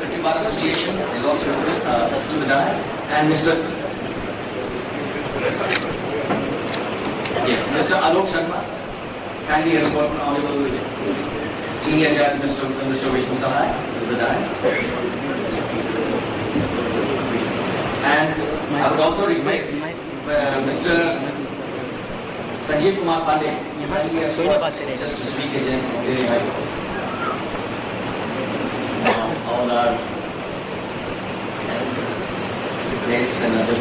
Secretary Bar Association is also to the dais, and Mr. Alok Sharma, kindly escort Honorable Senior Judge Mr. Vishnu Sahai to the dais. And I would also request Mr. Sanjeev Kumar Pandey, kindly escort just to speak again very high. All our guests and other.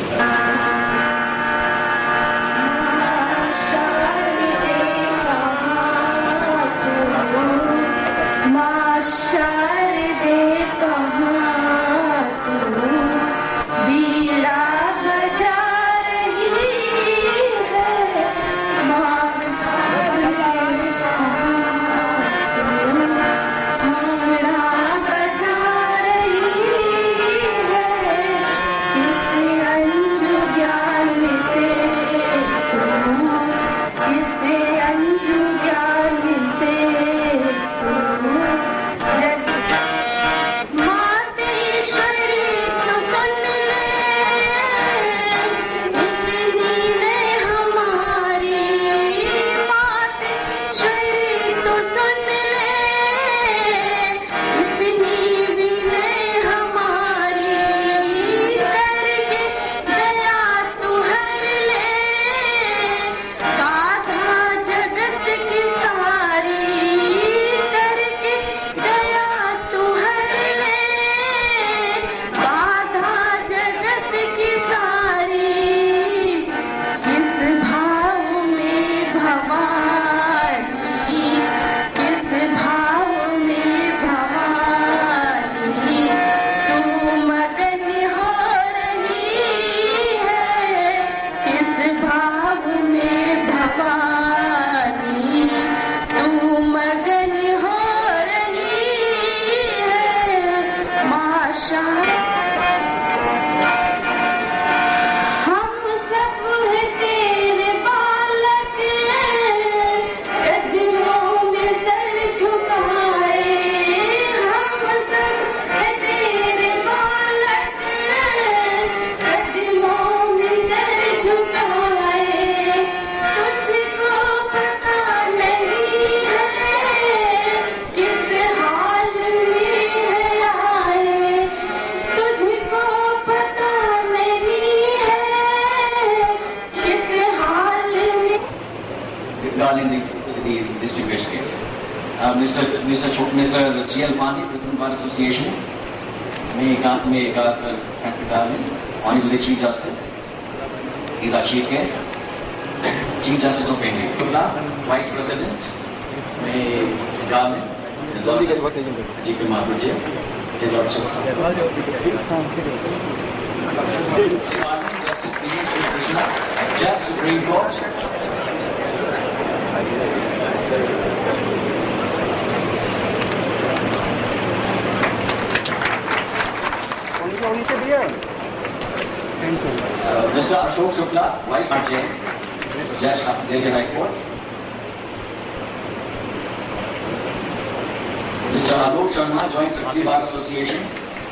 Mr. C.L. Pandey, President Bar Association, may God thank you, darling. Honorable Chief Justice, he's our Chief Guest, Chief Justice of India, Vice President, may Garland, His Lordship, G.P. Mathurji, His Lordship. Justice Dinesh Krishna, Judge Supreme Court. Mr. Ashok Shukla, Vice President, Judge of Delhi High Court. Mr. Alok Sharma, Joint Secretary Bar Association,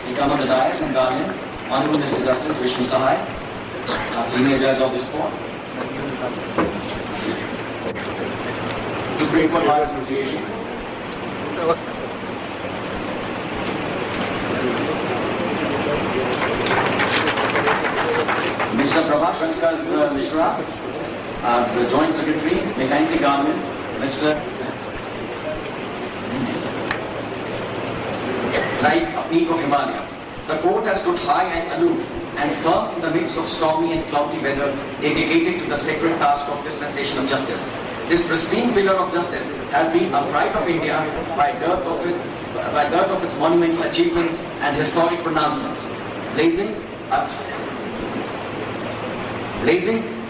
he comes on the dais and guardian. Honorable Mr. Justice Vishnu Sahai, a Senior Judge of this court. Supreme Court Bar Association. Mr. Prabha Shankar Mishra, the Joint Secretary, may kindly garment Mr. Like a peak of Himalaya. The court has stood high and aloof and firm in the midst of stormy and cloudy weather, dedicated to the sacred task of dispensation of justice. This pristine pillar of justice has been a pride of India by virtue of its monumental achievements and historic pronouncements, blazing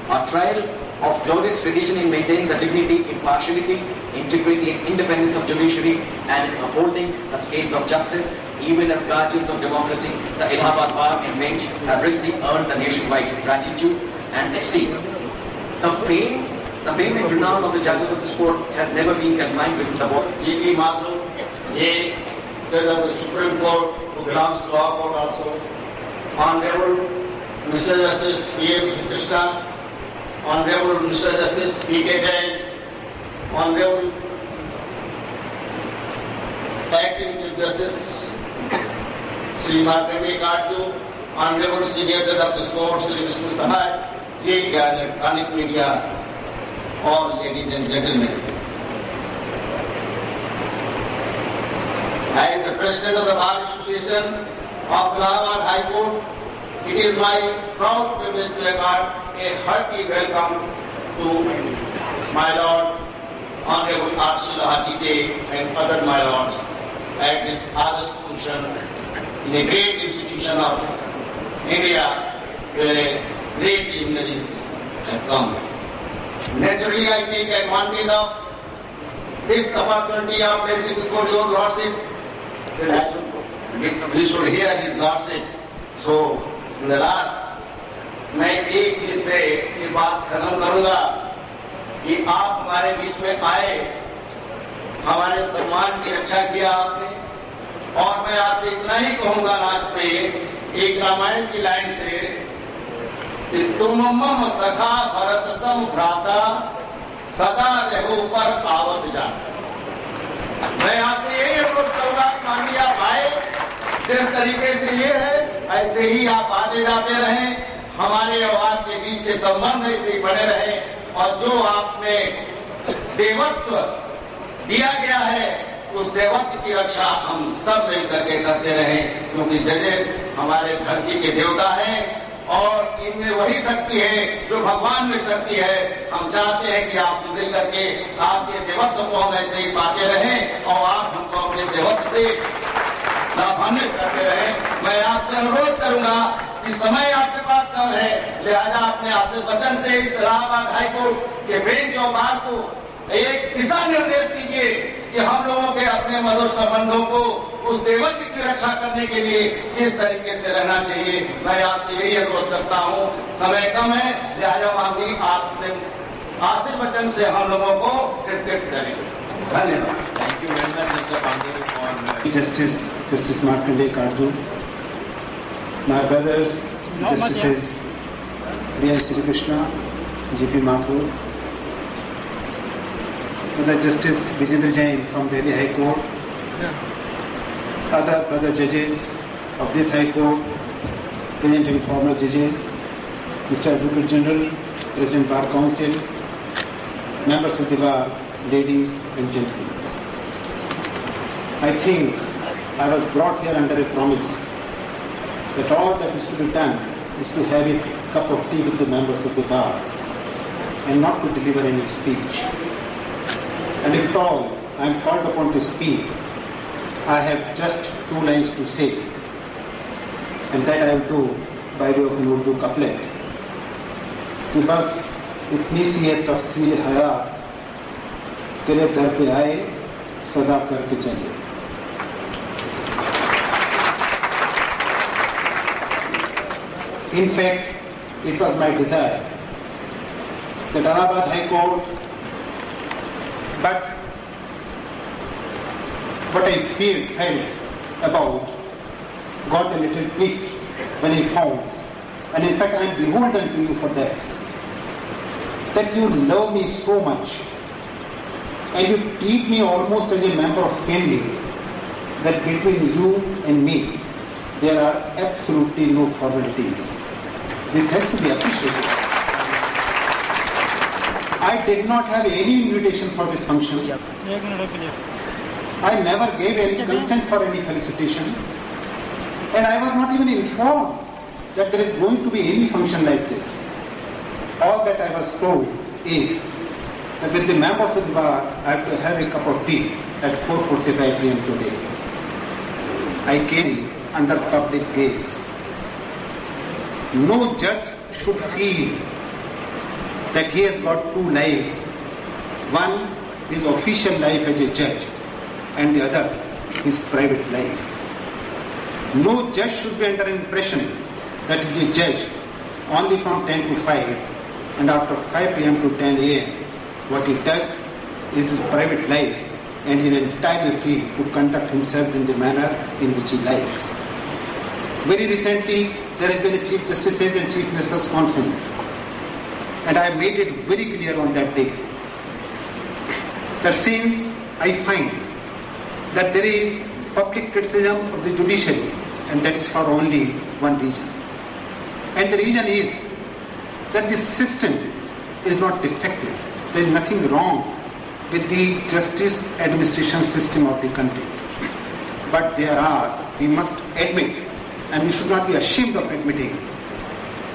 a trail of glorious tradition in maintaining the dignity, impartiality, integrity and independence of judiciary and upholding the scales of justice. Even as guardians of democracy, the Allahabad Bar and bench have richly earned the nationwide gratitude and esteem. The fame and renown of the judges of this court has never been confined within the board. The Supreme Court who belongs to our court also, Honorable Mr. Justice P.M. Krishna, Honorable Mr. Justice P.K. Jain, Honorable Acting Chief Justice Sri Markandeya Karju, Honorable Senior Judge of this Court Sri Vishnu Sahai, electronic media, all ladies and gentlemen. I am the President of the Bar Association of Allahabad High Court. It is my proud privilege to accord a hearty welcome to my Lord, Honorable R.C. Lahati and other my lords at this august function in a great institution of India where great luminaries have come. Naturally, I take advantage of this opportunity of placing before your Lordship. We should hear his Lordship. So, in the last, मैं एक चीज से ये बात खत्म करूंगा कि आप हमारे बीच में आए, हमारे सम्मान की रक्षा किया आपने, और मैं आपसे इतना ही कहूंगा लास्ट में एक रामायण की लाइन से कि तुम मम सखा भरत सम भ्राता सदा रहो पर आवत जा। मैं आपसे यही अनुरोध करूंगा कि माननीय आप आए, जिस तरीके से ये है ऐसे ही आप आते जाते रहें, हमारे और आपके बीच के संबंध ऐसे ही बने रहें, और जो आपने देवत्व दिया गया है उस देवत्व की रक्षा हम सब मिलकर के करते रहें, क्योंकि जजेस हमारे धरती के देवता हैं और इनमें वही शक्ति है जो भगवान में शक्ति है। हम चाहते हैं कि आपसे मिलकर के आपके देवत्व को हम ऐसे ही पाते रहें और आप हमको अपने देवत्व से लाभान्वित करते रहें। मैं आपसे अनुरोध करूंगा कि समय आपके पास कम है, लिहाजा अपने आशीर्वचन से इस इलाहाबाद हाईकोर्ट के बेंच और बार को एक दिशा निर्देश दीजिए कि हम लोगों के अपने मधुर संबंधों को उस देवत्व की रक्षा करने के लिए किस तरीके से रहना चाहिए। मैं आपसे यही अनुरोध करता हूँ, समय कम है, लिहाजा मांगी आपने आशीर्वचन से हम लोगों को कृतज्ञ करें। धन्यवाद। Thank you very much, Mr. Pandey, for Justice Markandeya Karju, my brothers, Justices B.N. Sri Krishna, G.P. Mathur, Brother Justice Vijendra Jain from Delhi High Court, other brother judges of this High Court, present and former judges, Mr. Advocate General, President Bar Council, members of the bar, ladies and gentlemen. I think I was brought here under a promise that all that is to be done is to have a cup of tea with the members of the bar and not to deliver any speech. And if at all I am called upon to speak, I have just 2 lines to say, and that I will do by way of an Urdu couplet. कि बस इतनी सी है तफसील हयात तेरे दर पे आए सदा करके चले। In fact, it was my desire that Allahabad High Court, but what I felt about got a little twist when I found, and in fact I am beholden to you for that you love me so much and you treat me almost as a member of family, that between you and me there are absolutely no formalities. This has to be appreciated. I did not have any invitation for this function. I never gave any consent for any felicitation, and I was not even informed that there is going to be any function like this. All that I was told is that with the members of the bar, I have to have a cup of tea at 4:45 p.m. today. I came under public gaze. No judge should feel that he has got 2 lives. One, his official life as a judge, and the other, his private life. No judge should be under impression that he is a judge only from 10 to 5, and after 5 p.m. to 10 a.m. what he does is his private life, and he is entirely free to conduct himself in the manner in which he likes. Very recently, there has been a Chief Justices and Chief Ministers conference, and I made it very clear on that day that since I find that there is public criticism of the judiciary, and that is for only one reason. And the reason is that the system is not defective. There is nothing wrong with the justice administration system of the country. But there are, we must admit, and we should not be ashamed of admitting,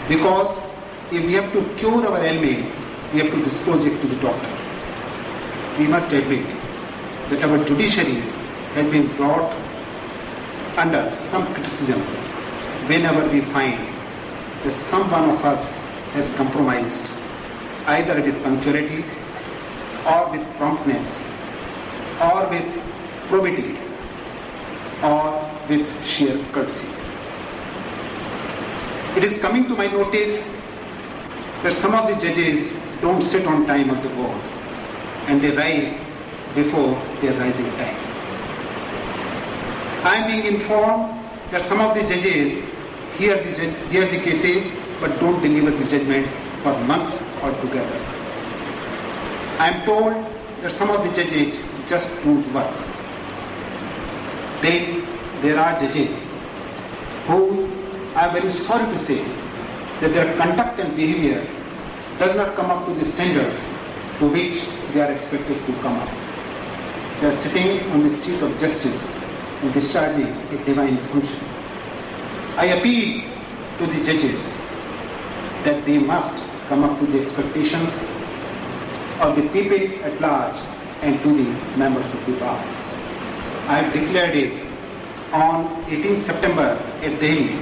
because if we have to cure our ailment, we have to disclose it to the doctor. We must admit that our judiciary has been brought under some criticism whenever we find that someone of us has compromised either with punctuality or with promptness or with probity or with sheer courtesy. It is coming to my notice that some of the judges don't sit on time on the board and they rise before their rising time. I am being informed that some of the judges hear the cases but don't deliver the judgments for months altogether. I am told that some of the judges just don't work. Then there are judges who, I am very sorry to say, that their conduct and behavior does not come up to the standards to which they are expected to come up. They are sitting on the seat of justice and discharging a divine function. I appeal to the judges that they must come up to the expectations of the people at large and to the members of the bar. I have declared it on 18th September at Delhi,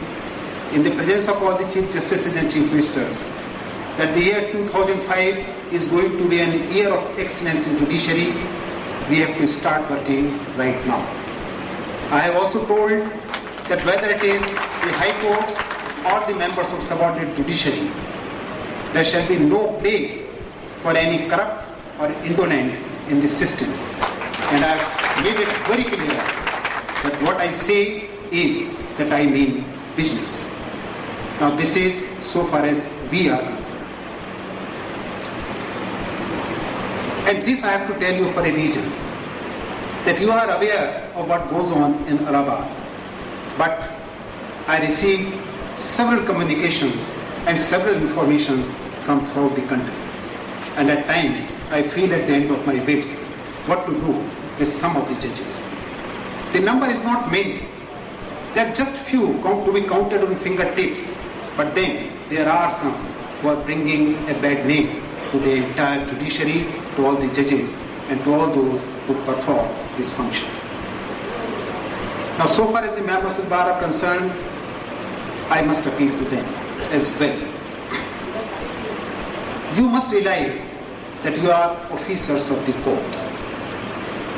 in the presence of all the Chief Justices and Chief Ministers, that the year 2005 is going to be an year of excellence in judiciary. We have to start working right now. I have also told that whether it is the High Courts or the members of subordinate judiciary, there shall be no place for any corrupt or indolent in the system. And I have made it very clear that what I say is that I mean business. Now this is so far as we are concerned. And this I have to tell you for a reason, that you are aware of what goes on in Allahabad. But I receive several communications and several informations from throughout the country. And at times, I feel at the end of my wits what to do with some of the judges. The number is not many. There are just few to be counted on fingertips. But then there are some who are bringing a bad name to the entire judiciary, to all the judges, and to all those who perform this function. Now, so far as the members of the bar are concerned, I must appeal to them as well. You must realize that you are officers of the court.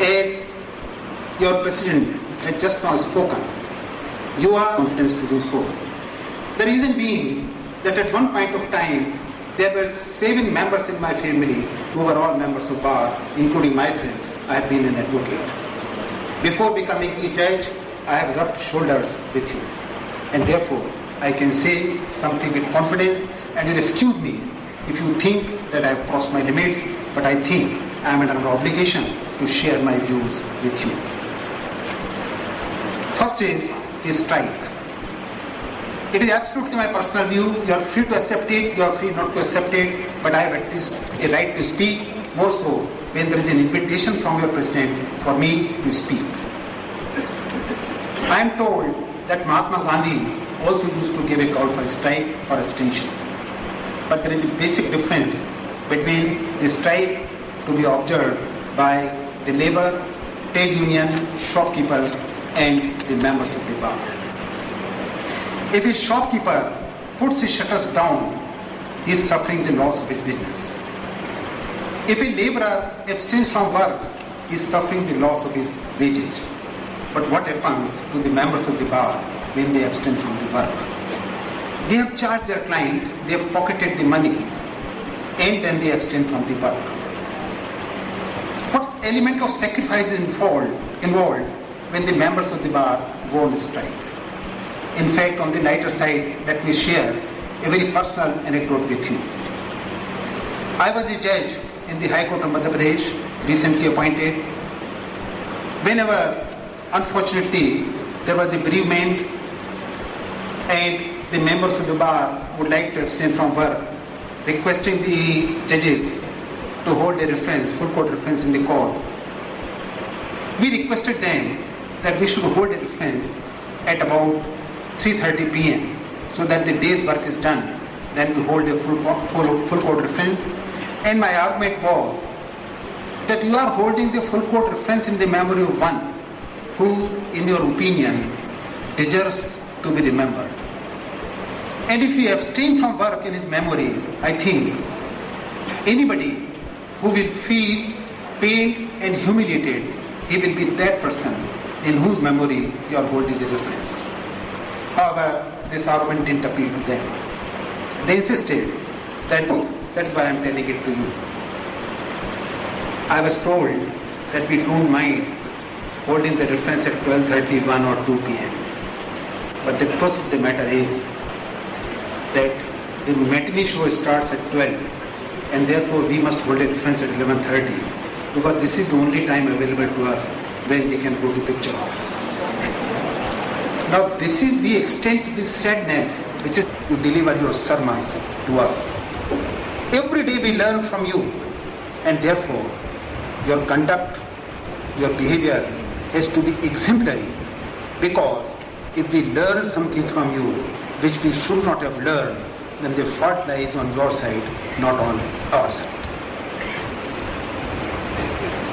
As your president has just now spoken, you are confident to do so. The reason being that at one point of time, there were 7 members in my family who were all members of bar, including myself. I have been an advocate. Before becoming a judge, I have rubbed shoulders with you. And therefore, I can say something with confidence, and you'll excuse me if you think that I have crossed my limits, but I think I am under an obligation to share my views with you. First is the strike. It is absolutely my personal view. You are free to accept it, you are free not to accept it, but I have at least a right to speak, more so when there is an invitation from your president for me to speak. I am told that Mahatma Gandhi also used to give a call for a strike or abstention. But there is a basic difference between the strike to be observed by the labor, trade union, shopkeepers, and the members of the bar. If a shopkeeper puts his shutters down, he is suffering the loss of his business. If a laborer abstains from work, he is suffering the loss of his wages. But what happens to the members of the bar when they abstain from the work? They have charged their client, they have pocketed the money, and then they abstain from the work. What element of sacrifice is involved when the members of the bar go on strike? In fact, on the lighter side, let me share a very personal anecdote with you. I was a judge in the High Court of Madhya Pradesh, recently appointed. Whenever, unfortunately, there was a bereavement and the members of the bar would like to abstain from work, requesting the judges to hold a reference, full court reference in the court. We requested them that we should hold a reference at about 3:30 p.m. so that the day's work is done. Then we hold a full court reference. And my argument was that you are holding the full court reference in the memory of one who, in your opinion, deserves to be remembered. And if you abstain from work in his memory, I think anybody who will feel pained and humiliated, he will be that person in whose memory you are holding the reference. However, this argument didn't appeal to them. They insisted that's why I am telling it to you. I was told that we don't mind holding the reference at 12:30, 1 or 2 p.m. But the truth of the matter is that the matinee show starts at 12 and therefore we must hold a reference at 11:30 because this is the only time available to us when we can go to picture hall. Now this is the extent of this sadness which is to deliver your sermons to us. Every day we learn from you and therefore your conduct, your behavior has to be exemplary because if we learn something from you which we should not have learned, then the fault lies on your side, not on our side.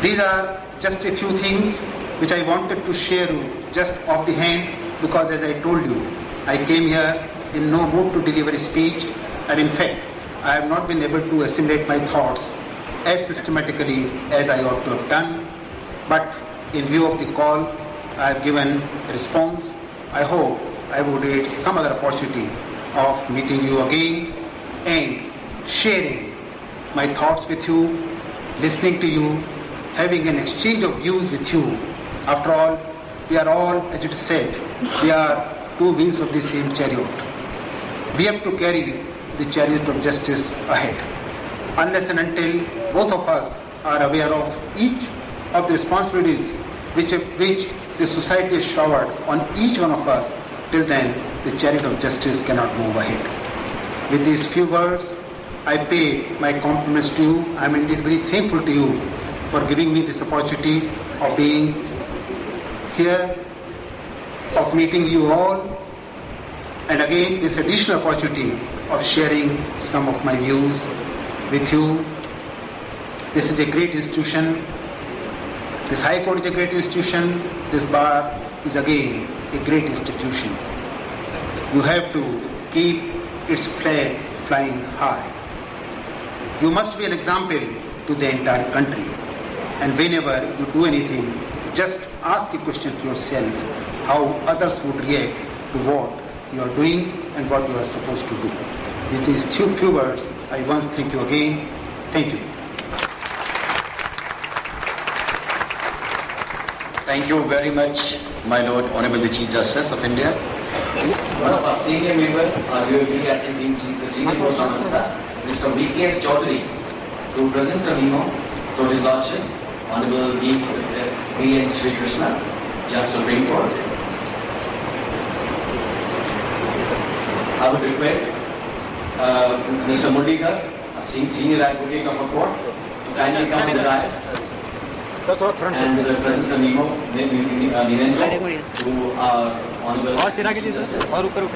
These are just a few things which I wanted to share just off the hand because as I told you, I came here in no mood to deliver a speech and in fact, I have not been able to assimilate my thoughts as systematically as I ought to have done. But in view of the call, I have given a response. I hope I would get some other opportunity of meeting you again and sharing my thoughts with you, listening to you, having an exchange of views with you. After all, we are all, as it is said, we are two wings of the same chariot. We have to carry the chariot of justice ahead. Unless and until both of us are aware of each of the responsibilities which the society has showered on each one of us, till then the chariot of justice cannot move ahead. With these few words, I pay my compliments to you. I am indeed very thankful to you for giving me this opportunity of being here, of meeting you all, and again this additional opportunity of sharing some of my views with you. This is a great institution. This High Court is a great institution. This bar is again a great institution. You have to keep its flag flying high. You must be an example to the entire country. And whenever you do anything, just ask a question to yourself how others would react to what you are doing and what you are supposed to do. With these few words, I once thank you again. Thank you. Thank you very much, my Lord, Honorable the Chief Justice of India. One of our senior members really attending the senior post on us, Mr. V.K.S. Chaudhary, to present a memo to His Lordship, Honorable V.N. Sri Krishna, Judge Supreme Court. I would request Mr. Mundikar, a senior advocate of a court, to kindly come to the dais and present a memo to our Honorable Justice. Honorable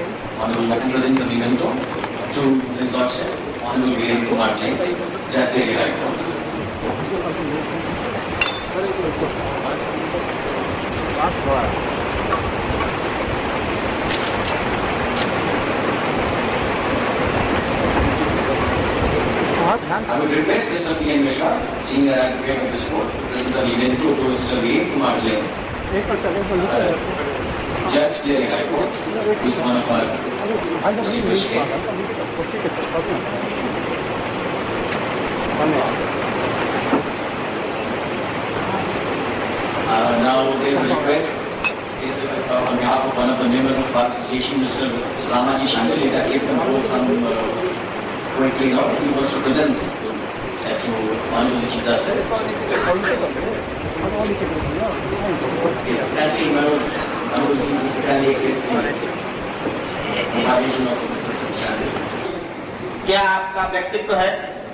Latin present a memento to His Lordship, Honorable V.N. Kumar Jain, Justice of the High Court. I would request Mr. P.N. Mishra, Senior Advocate of this court, to present the memento to Mr. V.N. Kumar Jain, Judge, Delhi High Court, who is one of our distinguished guests. Now there is a request on behalf of one of the members of the Bar Association, Mr. Ramaji Shangli, that is composed some poetry now. He was to present that to Honorable Chief Justice. Yes, kindly, Honorable Chief Justice, kindly accept the evaluation of Mr. Shangli. क्या आपका व्यक्तित्व है,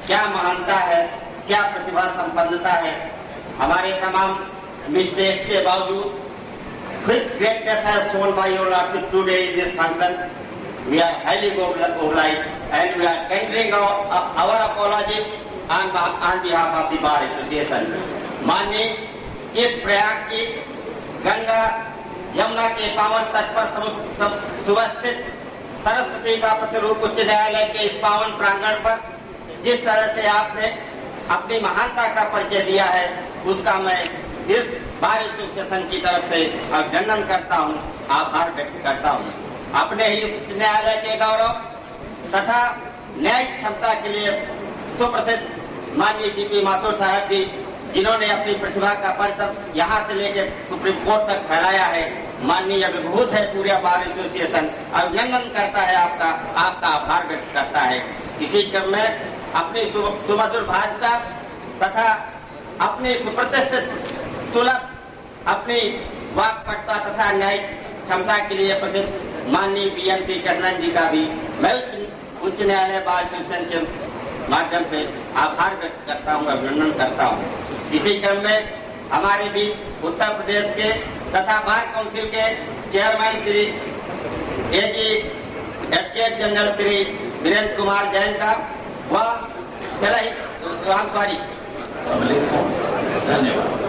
क्या महानता है, क्या प्रतिभा संपन्नता है, हमारे तमाम मिस्टेक्स के बावजूद which greatness has shown by your lordship today in this function. We are highly obliged and we are tendering our apologies on behalf of the Bar Association. माननीय इस प्रयाग की गंगा यमुना के पावन तट पर सुवस्थित सरस्वती का प्रतिरूप उच्च न्यायालय के इस पावन प्रांगण पर जिस तरह से आपने अपनी महानता का परिचय दिया है, उसका मैं इस बार एसोसिएशन की तरफ से अभिनंदन करता हूं, आभार व्यक्त करता हूं। अपने ही उच्च न्यायालय के गौरव तथा न्यायिक क्षमता के लिए सुप्रसिद्ध माननीय जीपी माथुर साहब जी, जिन्होंने अपनी प्रतिभा का परिचय यहाँ से लेकर सुप्रीम कोर्ट तक फैलाया है, माननीय अभिभूत है पूरे बार एसोसिएशन, अभिनंदन करता है, आपका आभार व्यक्त करता है। इसी क्रम में अपनी सुमधुर भाषा तथा अपनी सुप्रतिष्ठित सुलभ अपनी वाक्पटुता तथा न्यायिक क्षमता के लिए प्रसिद्ध माननीय बीएनपी कन्नन जी का भी मैं उच्च न्यायालय बार एसोसिएशन के माध्यम से आभार व्यक्त करता हूँ, अभिनंदन करता हूँ। इसी क्रम में हमारे भी उत्तर प्रदेश के तथा बार काउंसिल के चेयरमैन श्री एजी एडवोकेट जनरल श्री वीरेंद्र कुमार जैन का वह धन्यवाद।